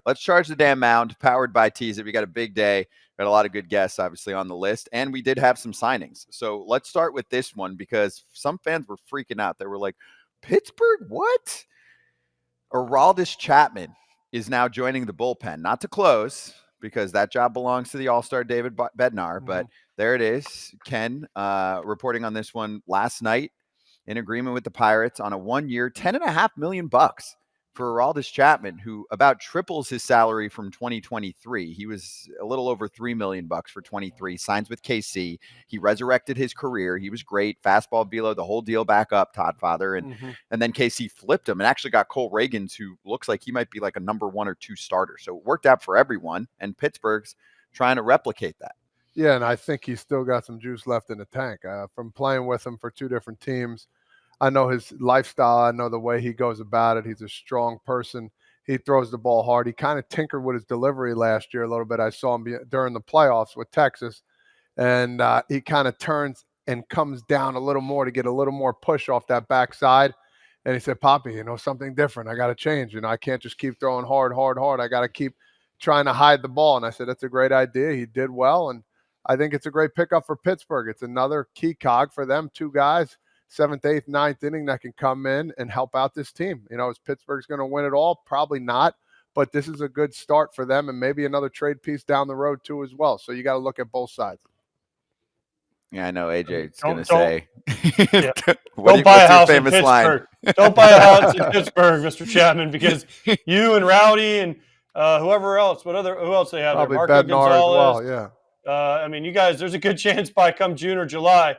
let's charge the damn mound, powered by Tease It. We got a big day. Got a lot of good guests, obviously, on the list. And we did have some signings. So let's start with this one because some fans were freaking out. They were like, Pittsburgh, what? Aroldis Chapman is now joining the bullpen. Not to close, because that job belongs to the all-star David Bednar. But there it is. Ken reporting on this one last night in agreement with the Pirates on a 1-year, $10.5 million for Aroldis Chapman, who about triples his salary from 2023. He was a little over $3 million for 23. Signs with KC. He resurrected his career. He was great. Fastball, velo, the whole deal back up. Todd Father, and then KC flipped him and actually got Cole Reagans, who looks like he might be like a number 1 or 2 starter. So it worked out for everyone, and Pittsburgh's trying to replicate that. Yeah, and I think he's still got some juice left in the tank from playing with him for 2 different teams. I know his lifestyle. I know the way he goes about it. He's a strong person. He throws the ball hard. He kind of tinkered with his delivery last year a little bit. I saw him during the playoffs with Texas, and he kind of turns and comes down a little more to get a little more push off that backside. And he said, Poppy, something different. I got to change. I can't just keep throwing hard. I got to keep trying to hide the ball. And I said, that's a great idea. He did well, and I think it's a great pickup for Pittsburgh. It's another key cog for them, 2 guys. 7th, 8th, 9th inning that can come in and help out this team. Is Pittsburgh's going to win it all? Probably not, but this is a good start for them and maybe another trade piece down the road too as well. So you got to look at both sides. Yeah, I know AJ's going to say. Don't buy a house in Pittsburgh. Don't buy a house in Pittsburgh, Mr. Chapman, because you and Rowdy and whoever else, who else they have? Probably Marco Bednar Gonzalez. as well, yeah. You guys, there's a good chance by come June or July,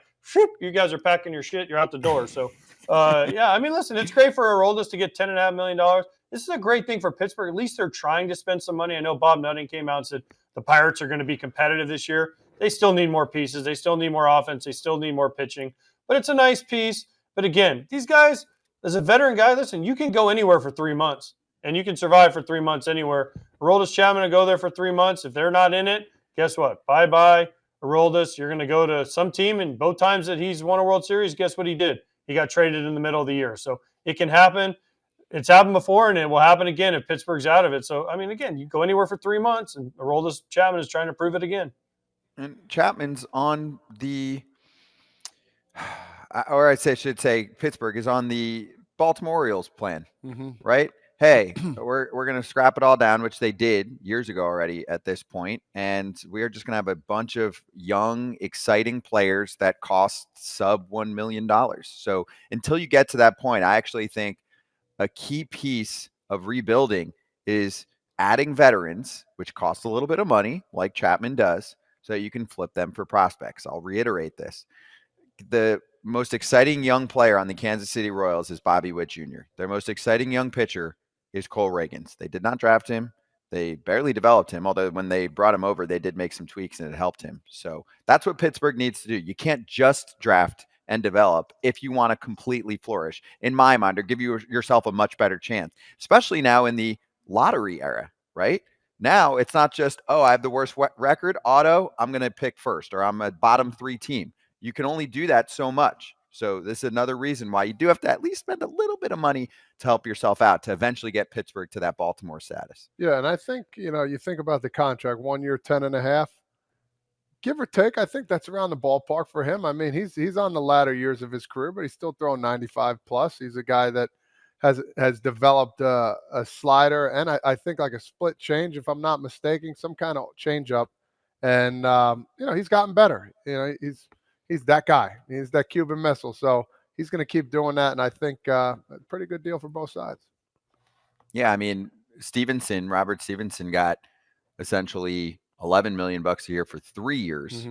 you guys are packing your shit. You're out the door. So, listen, it's great for Aroldis to get $10.5 million. This is a great thing for Pittsburgh. At least they're trying to spend some money. I know Bob Nutting came out and said the Pirates are going to be competitive this year. They still need more pieces. They still need more offense. They still need more pitching. But it's a nice piece. But again, these guys, as a veteran guy, listen, you can go anywhere for 3 months, and you can survive for 3 months anywhere. Aroldis Chapman will go there for 3 months. If they're not in it, guess what? Bye-bye. Aroldis, you're going to go to some team, and both times that he's won a World Series, guess what he did? He got traded in the middle of the year. So it can happen. It's happened before, and it will happen again if Pittsburgh's out of it. So, again, you go anywhere for 3 months, and Aroldis Chapman is trying to prove it again. And Chapman's on the – or I should say Pittsburgh is on the Baltimore Orioles plan, right? Hey, we're going to scrap it all down, which they did years ago already at this point, and we're just going to have a bunch of young, exciting players that cost sub $1 million. So until you get to that point, I actually think a key piece of rebuilding is adding veterans, which costs a little bit of money, like Chapman does, so you can flip them for prospects. I'll reiterate this. The most exciting young player on the Kansas City Royals is Bobby Witt Jr. Their most exciting young pitcher is Cole Reagans. They did not draft him. They barely developed him, although when they brought him over, they did make some tweaks and it helped him. So that's what Pittsburgh needs to do. You can't just draft and develop if you want to completely flourish, in my mind, or give yourself a much better chance, especially now in the lottery era, right? Now it's not just, I have the worst record, auto, I'm going to pick first, or I'm a bottom 3 team. You can only do that so much. So this is another reason why you do have to at least spend a little bit of money to help yourself out to eventually get Pittsburgh to that Baltimore status. Yeah, and I think, you think about the contract, 1 year, 10.5, give or take. I think that's around the ballpark for him. He's on the latter years of his career, but he's still throwing 95 plus. He's a guy that has developed a slider and I think like a split change, if I'm not mistaken, some kind of change up. And, he's gotten better. He's that guy. He's that Cuban missile. So he's going to keep doing that. And I think a pretty good deal for both sides. Yeah. Robert Stevenson got essentially $11 million a year for 3 years.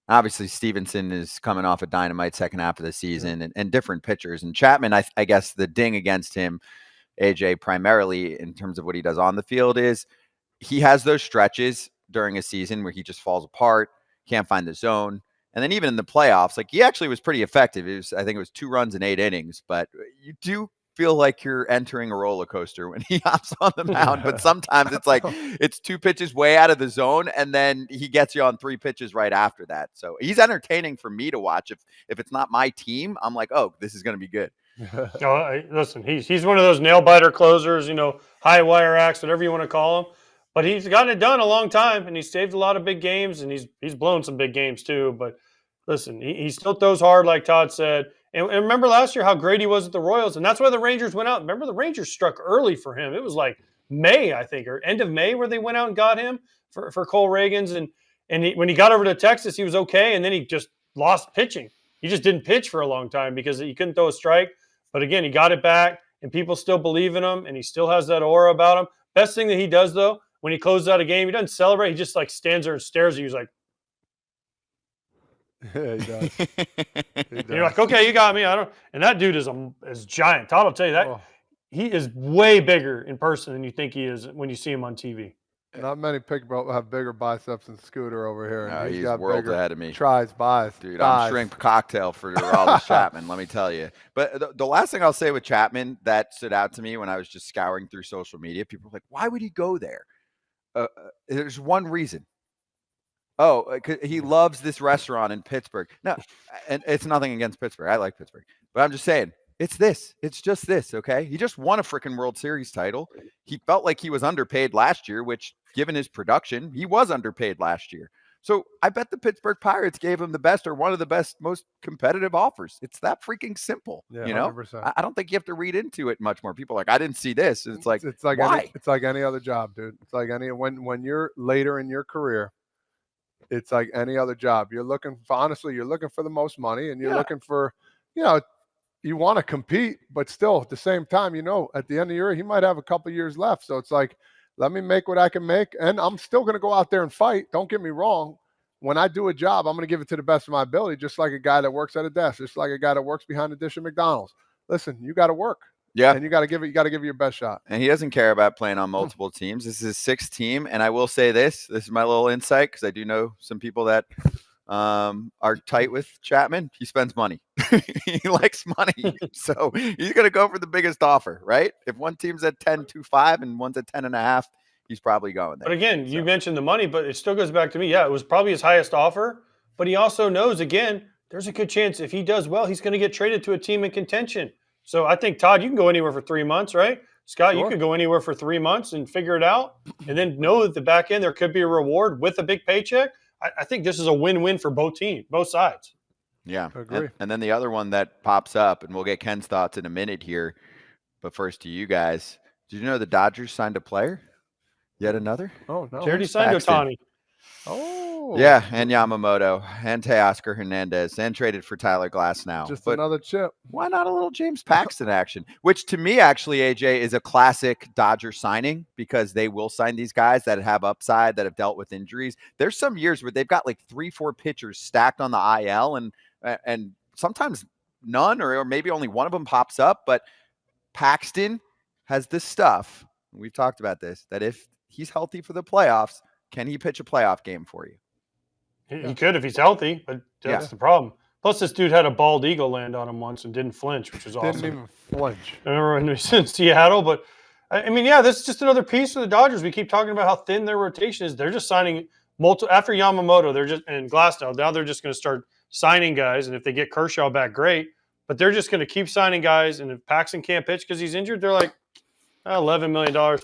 Obviously, Stevenson is coming off a dynamite second half of the season and different pitchers. And Chapman, I guess the ding against him, AJ, primarily in terms of what he does on the field is he has those stretches during a season where he just falls apart, can't find the zone. And then even in the playoffs, he actually was pretty effective. I think it was 2 runs in 8 innings, but you do feel like you're entering a roller coaster when he hops on the mound. But sometimes it's like it's 2 pitches way out of the zone, and then he gets you on 3 pitches right after that. So he's entertaining for me to watch. If it's not my team, I'm like, oh, this is going to be good. Listen, he's one of those nail biter closers, high wire acts, whatever you want to call him. But he's gotten it done a long time, and he's saved a lot of big games, and he's blown some big games too. But listen, he still throws hard, like Todd said. And remember last year how great he was at the Royals, and that's why the Rangers went out. Remember the Rangers struck early for him. It was like May, I think, or end of May, where they went out and got him for Cole Reagans. And when he got over to Texas, he was okay, and then he just lost pitching. He just didn't pitch for a long time because he couldn't throw a strike. But again, he got it back, and people still believe in him, and he still has that aura about him. Best thing that he does, though, when he closes out a game, he doesn't celebrate. He just like stands there and stares at you. He's like, Yeah, he does. you're like, okay, you got me. And that dude is giant. Todd will tell you that. Oh. He is way bigger in person than you think he is when you see him on TV. Not many people have bigger biceps than Scooter over here. No, And he's got worlds bigger ahead of me. Tries, buys. Dude, thighs. I'm shrimp cocktail for Aroldis Chapman, let me tell you. But the last thing I'll say with Chapman that stood out to me when I was just scouring through social media, people were like, why would he go there? There's one reason. Oh, he loves this restaurant in Pittsburgh. No, and it's nothing against Pittsburgh. I like Pittsburgh. But I'm just saying, it's this. It's just this, okay? He just won a freaking World Series title. He felt like he was underpaid last year, which, given his production, he was underpaid last year. So I bet the Pittsburgh Pirates gave him the best or one of the best, most competitive offers. It's that freaking simple. Yeah, you know, 100%. I don't think you have to read into it much more. People are like, I didn't see this. And it's like why? It's like any other job, dude. It's like when you're later in your career, it's like any other job. You're looking for the most money, and you're looking for, you want to compete, but still at the same time, at the end of the year, he might have a couple years left. So it's like, let me make what I can make, and I'm still going to go out there and fight. Don't get me wrong. When I do a job, I'm going to give it to the best of my ability, just like a guy that works at a desk, just like a guy that works behind the dish at McDonald's. Listen, you got to work. Yeah. And you got to give it your best shot. And he doesn't care about playing on multiple teams. This is his sixth team. And I will say this is my little insight, because I do know some people that are tight with Chapman. He spends money. He likes money. So he's going to go for the biggest offer, right? If one team's at 10.25 and one's at 10.5, he's probably going there. But again, you mentioned the money, but it still goes back to me. Yeah, it was probably his highest offer, but he also knows, again, there's a good chance if he does well, he's going to get traded to a team in contention. So I think, Todd, you can go anywhere for 3 months, right? Scott, Sure. You could go anywhere for 3 months and figure it out, and then know that the back end there could be a reward with a big paycheck. I think this is a win-win for both teams, both sides. Yeah. Agree. And then the other one that pops up, and we'll get Ken's thoughts in a minute here, but first to you guys. Did you know the Dodgers signed a player? Yet another? Oh, no. They already signed Paxton. Ohtani. Oh. Yeah, and Yamamoto, and Teoscar Hernandez, and traded for Tyler Glasnow. Just But another chip. why not a little James Paxton action? Which to me, actually, AJ, is a classic Dodger signing, because they will sign these guys that have upside, that have dealt with injuries. There's some years where they've got like 3-4 pitchers stacked on the IL, and sometimes none, or maybe only one of them pops up. But Paxton has this stuff. We've talked about this, that if he's healthy for the playoffs, can he pitch a playoff game for you? He could if he's healthy, but that's the problem. Plus, this dude had a bald eagle land on him once and didn't flinch, which was awesome. Didn't even flinch. I remember when he was in Seattle, but I mean, yeah, this is just another piece for the Dodgers. We keep talking about how thin their rotation is. They're just signing multiple after Yamamoto. and Glasnow. Now they're just going to start signing guys, and if they get Kershaw back, great. But they're just going to keep signing guys, and if Paxton can't pitch because he's injured, they're like, $11 million.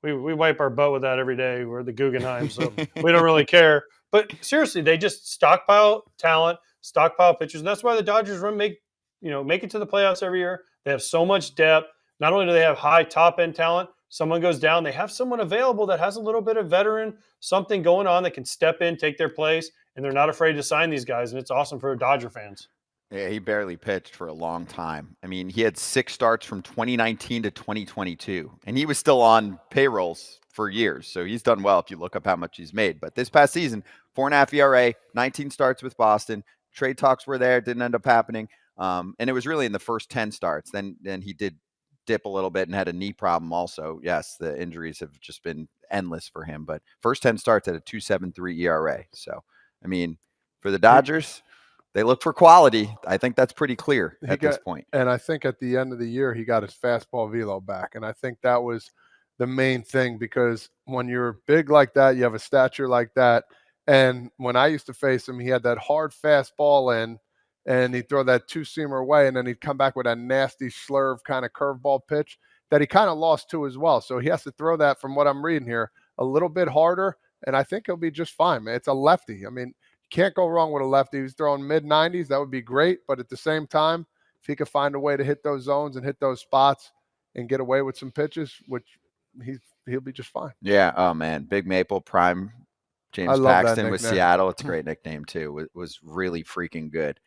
We wipe our butt with that every day. We're the Guggenheim, so we don't really care. But seriously, they just stockpile talent, stockpile pitchers, and that's why the Dodgers make it to the playoffs every year. They have so much depth. Not only do they have high top end talent, someone goes down, they have someone available that has a little bit of veteran something going on that can step in, take their place, and they're not afraid to sign these guys. And it's awesome for Dodger fans. Yeah, he barely pitched for a long time. I mean, he had 6 starts from 2019 to 2022, and he was still on payrolls for years. So he's done well if you look up how much he's made. But this past season, 4.5 ERA, 19 starts with Boston. Trade talks were there, didn't end up happening. And it was really in the first 10 starts. Then he did dip a little bit and had a knee problem also. Yes, the injuries have just been endless for him. But first 10 starts at a 2.73 ERA. So, I mean, for the Dodgers, they look for quality. I think that's pretty clear at this point. And I think at the end of the year, he got his fastball velo back. And I think that was the main thing, because when you're big like that, you have a stature like that. And when I used to face him, he had that hard fastball in, and he'd throw that 2-seamer away, and then he'd come back with a nasty slurve kind of curveball pitch that he kind of lost to as well. So he has to throw that, from what I'm reading here, a little bit harder, and I think he'll be just fine, man. It's a lefty. I mean, can't go wrong with a lefty. He's throwing mid-90s. That would be great. But at the same time, if he could find a way to hit those zones and hit those spots and get away with some pitches, which he'll be just fine. Yeah. Oh, man. Big Maple, prime James love that Paxton with nickname. Seattle. It's a great nickname, too. It was really freaking good.